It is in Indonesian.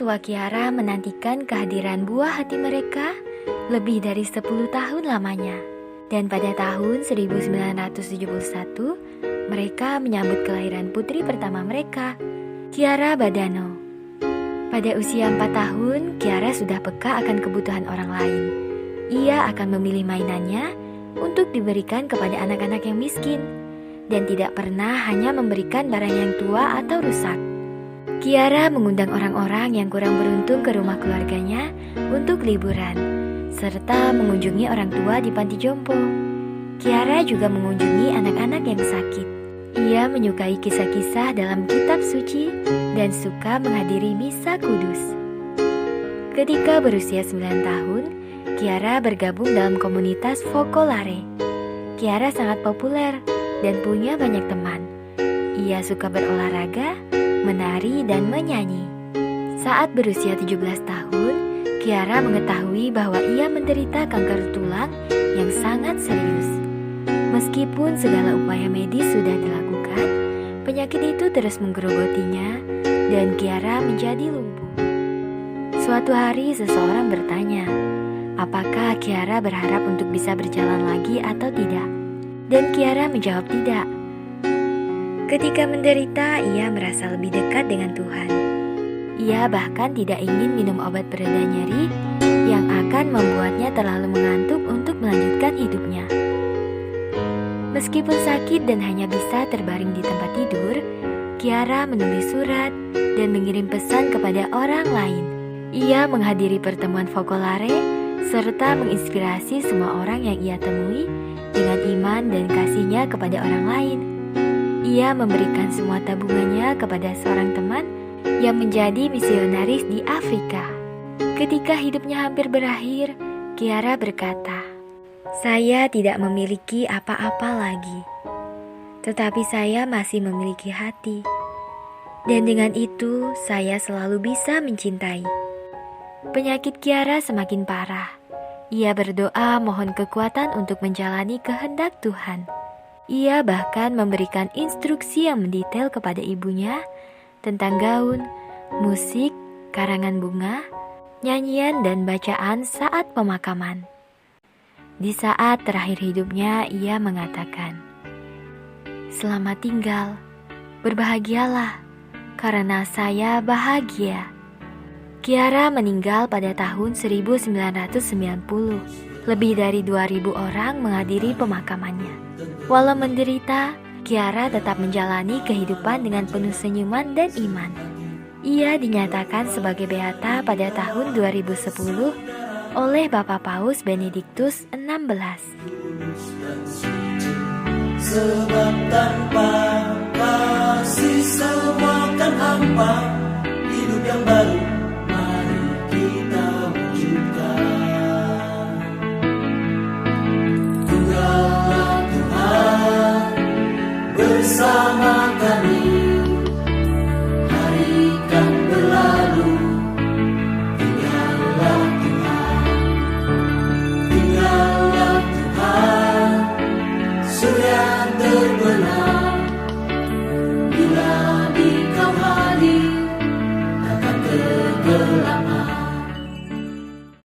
tua Kiara menantikan kehadiran buah hati mereka lebih dari 10 tahun lamanya. Dan pada tahun 1971, mereka menyambut kelahiran putri pertama mereka, Kiara Badano. Pada usia 4 tahun, Kiara sudah peka akan kebutuhan orang lain. Ia akan memilih mainannya untuk diberikan kepada anak-anak yang miskin, dan tidak pernah hanya memberikan barang yang tua atau rusak. Kiara mengundang orang-orang yang kurang beruntung ke rumah keluarganya untuk liburan, serta mengunjungi orang tua di panti jompo. Kiara juga mengunjungi anak-anak yang sakit. Ia menyukai kisah-kisah dalam kitab suci dan suka menghadiri misa kudus. Ketika berusia 9 tahun, Kiara bergabung dalam komunitas Focolare. Kiara sangat populer dan punya banyak teman. Ia suka berolahraga, menari, dan menyanyi. Saat berusia 17 tahun, Kiara mengetahui bahwa ia menderita kanker tulang yang sangat serius. Meskipun segala upaya medis sudah dilakukan, penyakit itu terus menggerogotinya dan Kiara menjadi lumpuh. Suatu hari seseorang bertanya, apakah Kiara berharap untuk bisa berjalan lagi atau tidak? Dan Kiara menjawab tidak. Ketika menderita, ia merasa lebih dekat dengan Tuhan. Ia bahkan tidak ingin minum obat pereda nyeri yang akan membuatnya terlalu mengantuk untuk melanjutkan hidupnya. Meskipun sakit dan hanya bisa terbaring di tempat tidur, Kiara menulis surat dan mengirim pesan kepada orang lain. Ia menghadiri pertemuan Focolare serta menginspirasi semua orang yang ia temui dengan iman dan kasihnya kepada orang lain. Ia memberikan semua tabungannya kepada seorang teman yang menjadi misionaris di Afrika. Ketika hidupnya hampir berakhir, Kiara berkata, "Saya tidak memiliki apa-apa lagi, tetapi saya masih memiliki hati. Dan dengan itu, saya selalu bisa mencintai." Penyakit Kiara semakin parah. Ia berdoa mohon kekuatan untuk menjalani kehendak Tuhan. Ia bahkan memberikan instruksi yang mendetail kepada ibunya tentang gaun, musik, karangan bunga, nyanyian, dan bacaan saat pemakaman. Di saat terakhir hidupnya, ia mengatakan, "Selamat tinggal, berbahagialah, karena saya bahagia." Kiara meninggal pada tahun 1990. Lebih dari 2.000 orang menghadiri pemakamannya. Walau menderita, Kiara tetap menjalani kehidupan dengan penuh senyuman dan iman. Ia dinyatakan sebagai beata pada tahun 2010 oleh Bapak Paus Benediktus XVI. Sebab tanpa kasih semua kan hampa, hidup yang baru